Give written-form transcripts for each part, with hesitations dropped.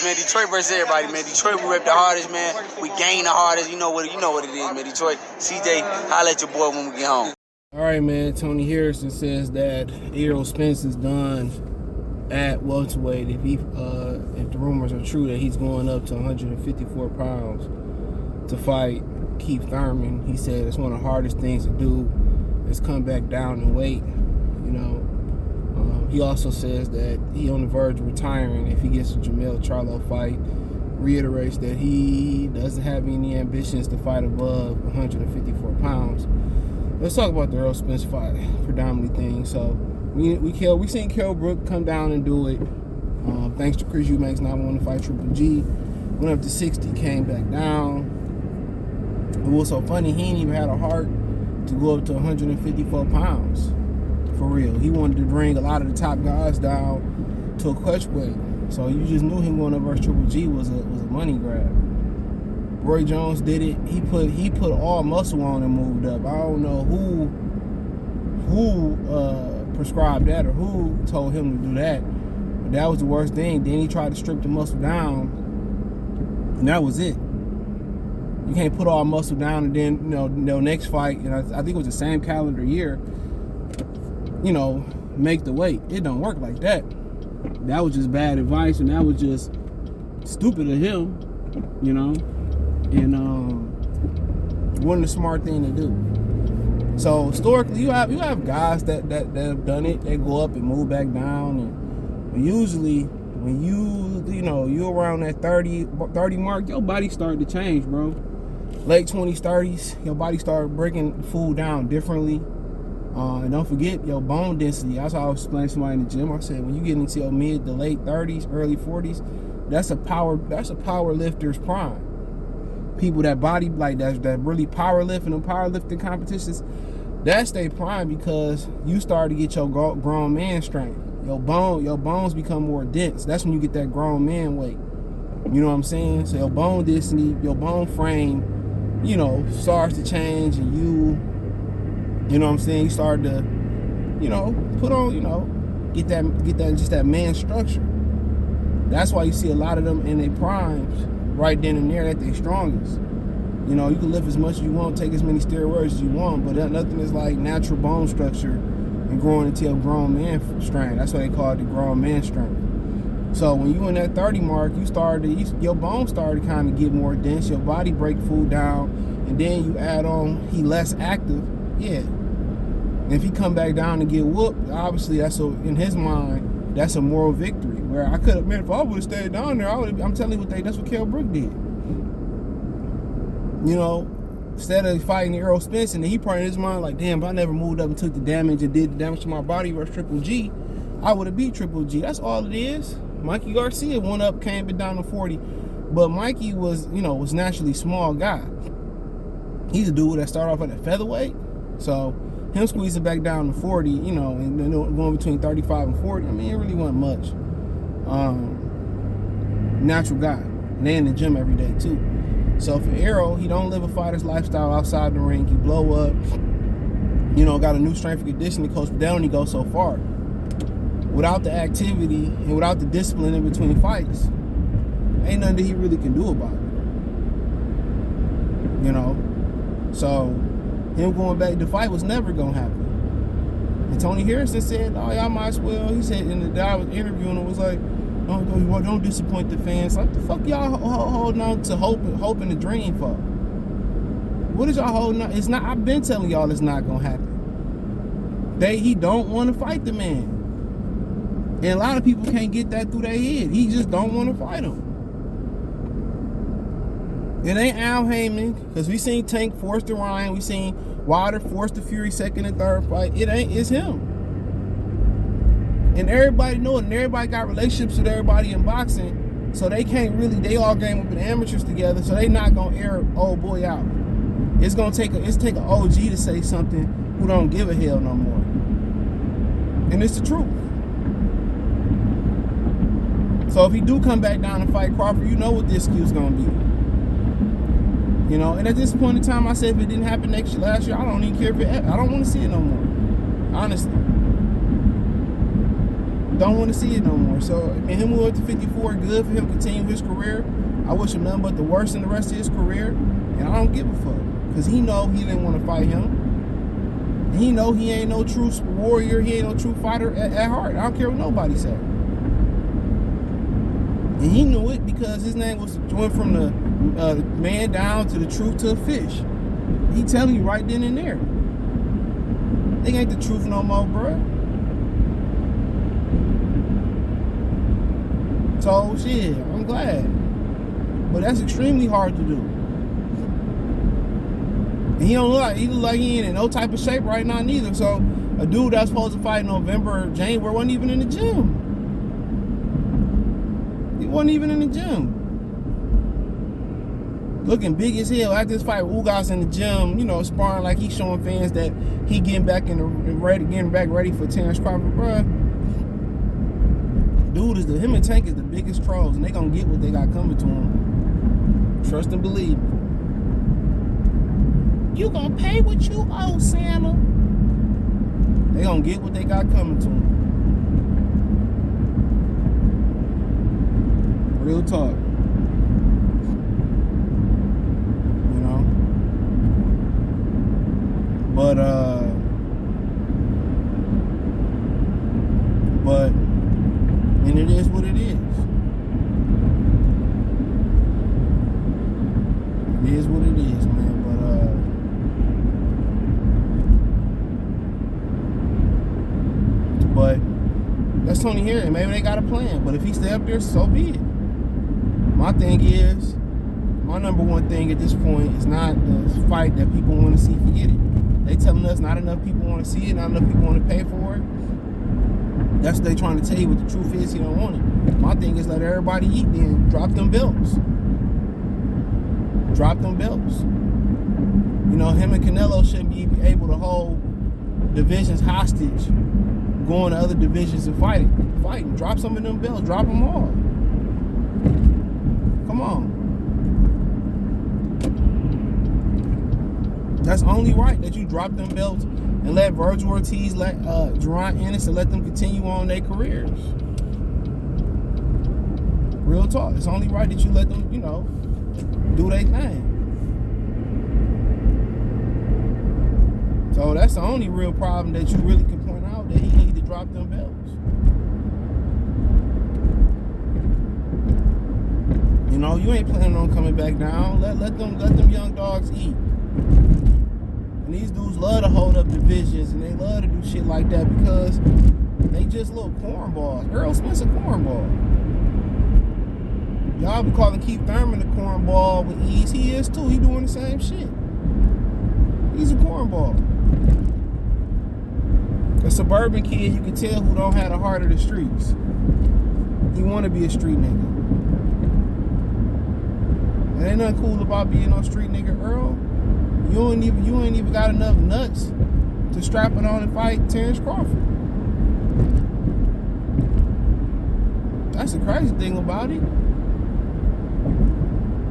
man. Detroit versus everybody, man. Detroit, we rep the hardest, man. We gain the hardest. You know what it is, man. Detroit, CJ, holla at your boy when we get home. All right, man. Tony Harrison says that Errol Spence is done at welterweight. If the rumors are true that he's going up to 154 pounds to fight Keith Thurman, he said it's one of the hardest things to do is come back down in weight. You know, he also says that he on the verge of retiring if he gets a Jermell Charlo fight. Reiterates that he doesn't have any ambitions to fight above 154 pounds. Let's talk about the Errol Spence fight, predominantly thing. So we seen Kell Brook come down and do it. Thanks to Chris Eubanks not wanting to fight Triple G. Went up to 60, came back down. It was so funny, he ain't even had a heart to go up to 154 pounds. For real. He wanted to bring a lot of the top guys down to a clutch weight. So you just knew him going up versus Triple G was a money grab. Roy Jones did it. He put all muscle on and moved up. I don't know who prescribed that or who told him to do that. But that was the worst thing. Then he tried to strip the muscle down, and that was it. You can't put all muscle down and then next fight, and I think it was the same calendar year, make the weight. It don't work like that. That was just bad advice, and that was just stupid of him, and wasn't a smart thing to do. So historically, you have guys that have done it. They go up and move back down, and usually when you around that 30 mark, your body started to change, bro. Late 20s, 30s, your body started breaking food down differently. And don't forget your bone density. That's how I was explaining to somebody in the gym. I said when you get into your mid to late 30s, early 40s, that's a power lifter's prime. People that body like that really power lift in them powerlifting competitions, that's their prime because you start to get your grown man strength. Your bones become more dense. That's when you get that grown man weight. You know what I'm saying? So your bone density, your bone frame, starts to change, and you know what I'm saying? You start to, put on, get that man structure. That's why you see a lot of them in their primes right then and there at their strongest. You can lift as much as you want, take as many steroids as you want, but nothing is like natural bone structure and growing into a grown man strength. That's why they call it the grown man strength. So when you in that 30 mark, your bones started to kind of get more dense, your body break food down, and then you add on he less active. Yeah. And if he come back down and get whooped, obviously in his mind, that's a moral victory. Where I could have, if I would have stayed down there, I'm telling you that's what Kell Brook did. Instead of fighting Errol Spence, and then he probably in his mind like, damn, if I never moved up and took the damage and did the damage to my body versus Triple G, I would have beat Triple G. That's all it is. Mikey Garcia went up, came down to 40. But Mikey was naturally small guy. He's a dude that started off at a featherweight. So him squeezing back down to 40, and then going between 35 and 40, it really wasn't much. Natural guy. And they in the gym every day too. So for Errol, he don't live a fighter's lifestyle outside the ring. He blow up, got a new strength and conditioning coach, but that only goes so far. Without the activity and without the discipline in between fights, ain't nothing that he really can do about it. So him going back to fight was never gonna happen. And Tony Harrison said, "Oh, y'all might as well." He said, and the guy I was interviewing him was like, "Don't disappoint the fans." Like, the fuck y'all holding on to hope and the dream for? What is y'all holding on? It's not. I've been telling y'all it's not gonna happen. He don't want to fight the man, and a lot of people can't get that through their head. He just don't want to fight him. It ain't Al Heyman, because we seen Tank force the Ryan. We seen Wilder force the Fury second and third fight. It's him. And everybody know it, and everybody got relationships with everybody in boxing, so they can't really, they all game up in amateurs together, so they not gonna air old boy out. It's gonna take an OG to say something who don't give a hell no more. And it's the truth. So if he do come back down and fight Crawford, you know what the excuse gonna be. And at this point in time, I said if it didn't happen last year, I don't even care I don't want to see it no more. Honestly. don't want to see it no more. So, I mean, him moving up to 54, good for him continue his career. I wish him nothing but the worst in the rest of his career. And I don't give a fuck. Because he know he didn't want to fight him. And he know he ain't no true warrior. He ain't no true fighter at heart. I don't care what nobody say. And he knew it because his name went from the man down to the truth to a fish. He telling you right then and there. They ain't the truth no more, bruh. So, shit, I'm glad. But that's extremely hard to do. And he look like he ain't in no type of shape right now neither. So, a dude that's supposed to fight in November or January wasn't even in the gym. He wasn't even in the gym. Looking big as hell. After this fight, Ugas in the gym, you know, sparring like he's showing fans that he getting back ready for Terence Crawford, bruh. Dude him and Tank is the biggest trolls, and they gonna get what they got coming to them. Trust and believe me. You gonna pay what you owe, Santa. They gonna get what they got coming to them. Real talk. But and it is what it is. It is what it is, man. But that's Tony here, and maybe they got a plan. But if he stay up there, so be it. My thing is, my number one thing at this point is not the fight that people want to see. Forget it. They telling us not enough people want to see it, not enough people want to pay for it. That's what they trying to tell you what the truth is. He don't want it. My thing is let everybody eat then. Drop them belts. Drop them belts. You know, him and Canelo shouldn't be able to hold divisions hostage, going to other divisions and fighting. Drop some of them belts. Drop them all. Come on. That's only right that you drop them belts and let Virgil Ortiz, let Jerron Ennis, and let them continue on their careers. Real talk. It's only right that you let them, you know, do their thing. So that's the only real problem that you really can point out, that he need to drop them belts. You know, you ain't planning on coming back down. Let them young dogs eat. And these dudes love to hold up divisions, and they love to do shit like that because they just little cornballs. Errol Spence a cornball. Y'all be calling Keith Thurman a cornball with ease. He is too. He doing the same shit. He's a cornball. A suburban kid, you can tell, who don't have the heart of the streets. He want to be a street nigga. There ain't nothing cool about being no street nigga, Earl. You ain't even got enough nuts to strap it on and fight Terence Crawford. That's the crazy thing about it.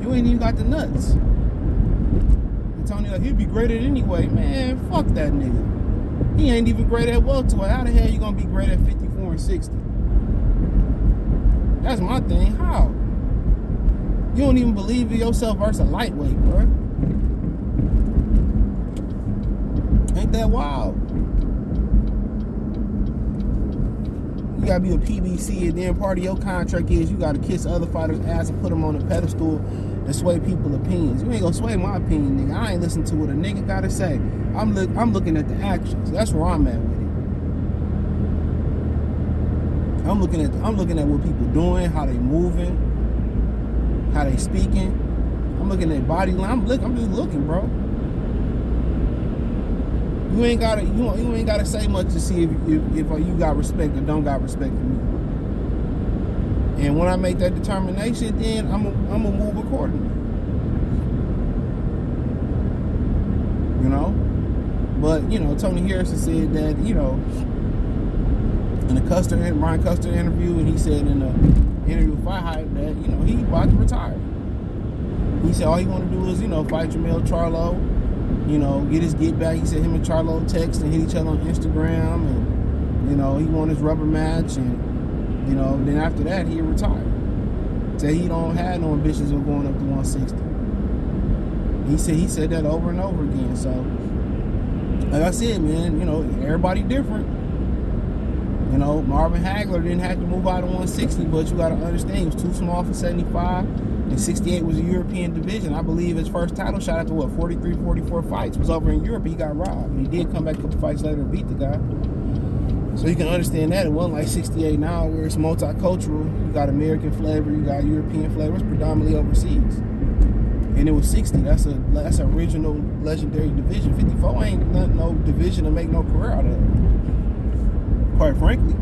You ain't even got the nuts. And Tony like, he'd be great at anyway. Man, fuck that nigga. He ain't even great at welterweight. How the hell you gonna be great at 54 and 60? That's my thing. How? You don't even believe in yourself versus a lightweight, bro. Ain't that wild? You gotta be a PBC, and then part of your contract is you gotta kiss other fighters' ass and put them on a pedestal and sway people's opinions. You ain't gonna sway my opinion, nigga. I ain't listening to what a nigga gotta say. I'm looking at the actions. That's where I'm at with it. I'm looking at what people doing, how they moving, how they speaking. I'm looking at body line. I'm just looking, bro. You ain't gotta say much to see if you got respect or don't got respect for me. And when I make that determination, then I'm gonna move accordingly. You know? But, you know, Tony Harrison said that, you know, in the Ryan Custer interview, and he said in the interview with Fight Hype that, you know, he about to retire. He said all he want to do is, you know, fight Jamel Charlo, you know, get his get back. He said him and Charlo text and hit each other on Instagram, and, you know, he won his rubber match, and You know, then after that, he retired. Said he don't have no ambitions of going up to 160. He said that over and over again. So, like I said, man, you know, everybody different. You know, Marvin Hagler didn't have to move out of 160, but you got to understand he was too small for 75, and 68 was a European division. I believe his first title shot after, 43, 44 fights was over in Europe. He got robbed. He did come back a couple fights later and beat the guy. So you can understand that. It wasn't like 68 now where it's multicultural. You got American flavor, you got European flavor. It's predominantly overseas. And it was 60. That's a original legendary division. 54 ain't no division to make no career out of. Quite frankly.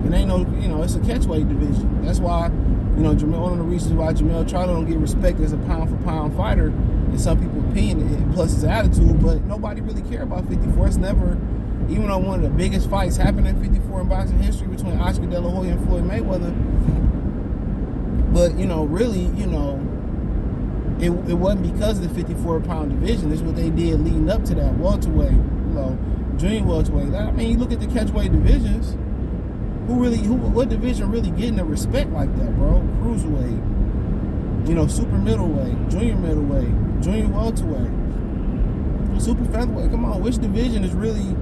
It ain't no, you know, it's a catchweight division. That's why, you know, one of the reasons why Jermell Charlo don't get respect as a pound-for-pound fighter, in some people's opinion, plus his attitude, but nobody really care about 54. It's never, even though one of the biggest fights happened in 54 in boxing history between Oscar De La Hoya and Floyd Mayweather, but, you know, really, you know, it wasn't because of the 54-pound division. It's what they did leading up to that. Welterweight, you know, junior welterweight. I mean, you look at the catchweight divisions. What division really getting the respect like that, bro? Cruiserweight, you know, super middleweight, junior middleweight, junior welterweight, super featherweight. Come on, which division is really?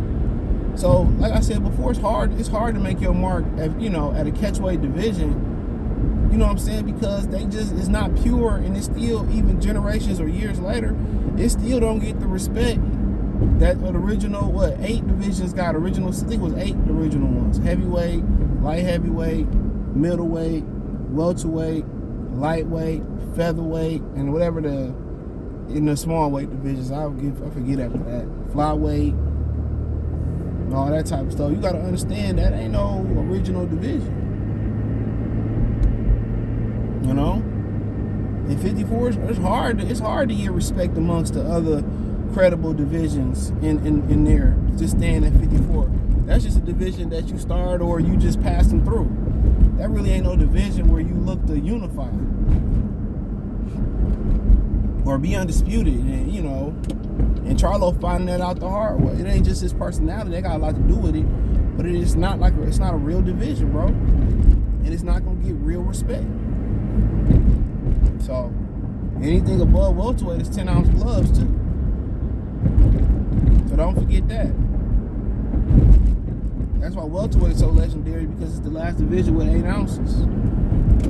So, like I said before, it's hard to make your mark at, you know, at a catchweight division. You know what I'm saying? Because it's not pure, and it's still, even generations or years later, it still don't get the respect that the original, 8 divisions got. I think it was 8 original ones. Heavyweight, light heavyweight, middleweight, welterweight, lightweight, featherweight, and whatever in the small weight divisions. I forget after that. Flyweight, and all that type of stuff. You gotta understand that ain't no original division. You know? In 54, it's hard to get respect amongst the other credible divisions in there. Just staying at 54. That's just a division that you start or you just passing through. That really ain't no division where you look to unify or be undisputed. And, you know, and Charlo finding that out the hard way. It ain't just his personality. They got a lot to do with it. But it's not a real division, bro. And it's not gonna get real respect. So anything above welterweight is 10-ounce gloves too. So don't forget that. That's why welterweight is so legendary, because it's the last division with 8 ounces.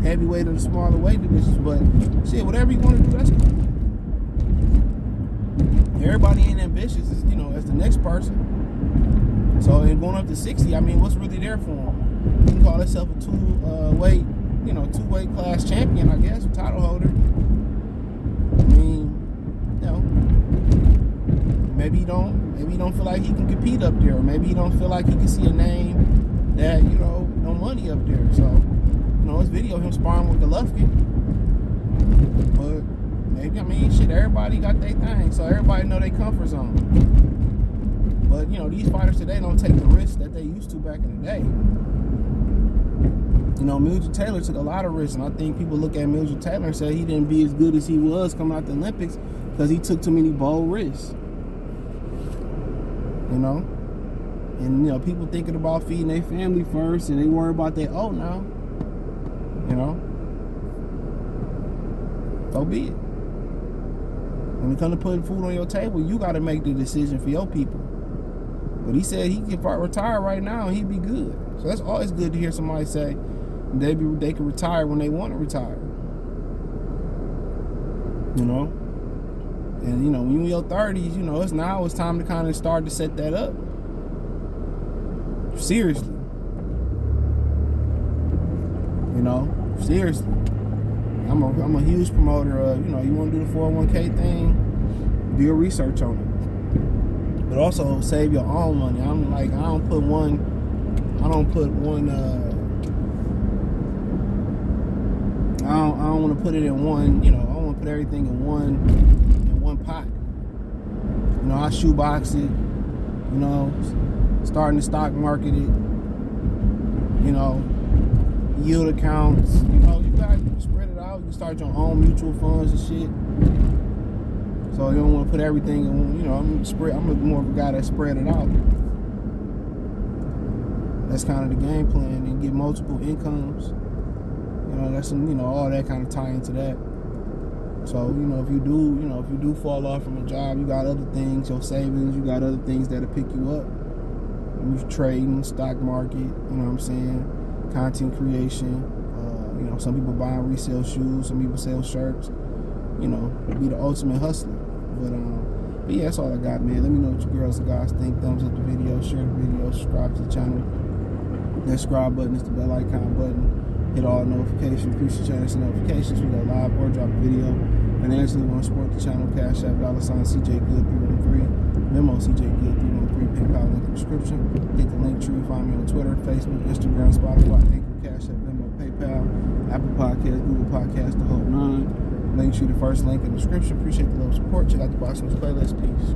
Heavyweight or the smaller weight divisions, but shit, whatever you want to do, that's cool. Everybody ain't ambitious, as, you know, as the next person. So in going up to 60, I mean, what's really there for him? He can call himself a two-weight class champion, I guess, a title holder. I mean, you know, maybe he don't feel like he can compete up there, or maybe he don't feel like he can see a name that, you know, no money up there. So, you know, this video of him sparring with Golovkin, but maybe, I mean, shit, everybody got their thing, so everybody know their comfort zone. But, you know, these fighters today don't take the risks that they used to back in the day. You know, Mildred Taylor took a lot of risks, and I think people look at Mildred Taylor and say he didn't be as good as he was coming out the Olympics because he took too many bold risks. You know? And, you know, people thinking about feeding their family first, and they worry about their now. You know? So be it. When it comes to putting food on your table, you got to make the decision for your people. But he said he could retire right now and he'd be good. So that's always good to hear somebody say they can retire when they want to retire. You know? And, you know, when you're in your 30s, you know, it's time to kind of start to set that up. Seriously. You know? Seriously. I'm a huge promoter of, you know, you want to do the 401k thing, do your research on it. But also save your own money. I don't want to put it in one, you know, I don't want to put everything in one pot. You know, I shoebox it, you know, starting the stock market it, you know, yield accounts, you know, you got to spread it out. You can start your own mutual funds and shit. So you don't want to put everything in, you know, I'm more of a guy that spread it out. that's kind of the game plan, and get multiple incomes. You know, that's some, you know, all that kind of tie into that. So, you know, if you do fall off from a job, you got other things, your savings, you got other things that'll pick you up. You trading, stock market, you know what I'm saying? Content creation. You know, some people buy and resell shoes, some people sell shirts. You know, be the ultimate hustler. But yeah, that's all I got, man. Let me know what you girls and guys think. Thumbs up the video, share the video, subscribe to the channel. That subscribe button is the bell icon button. Hit all notifications, push the channel notifications. We go live or drop a video. Financially, want to support the channel, Cash App, $CJ Good 313, Venmo CJ Good 313, PayPal link in the description. Hit the link tree, find me on Twitter, Facebook, Instagram, Spotify, Anchor, Cash App, Venmo, PayPal, Apple Podcasts, Google Podcasts, the whole nine. Link tree, the first link in the description. Appreciate the love support. Check out the Box News playlist. Peace.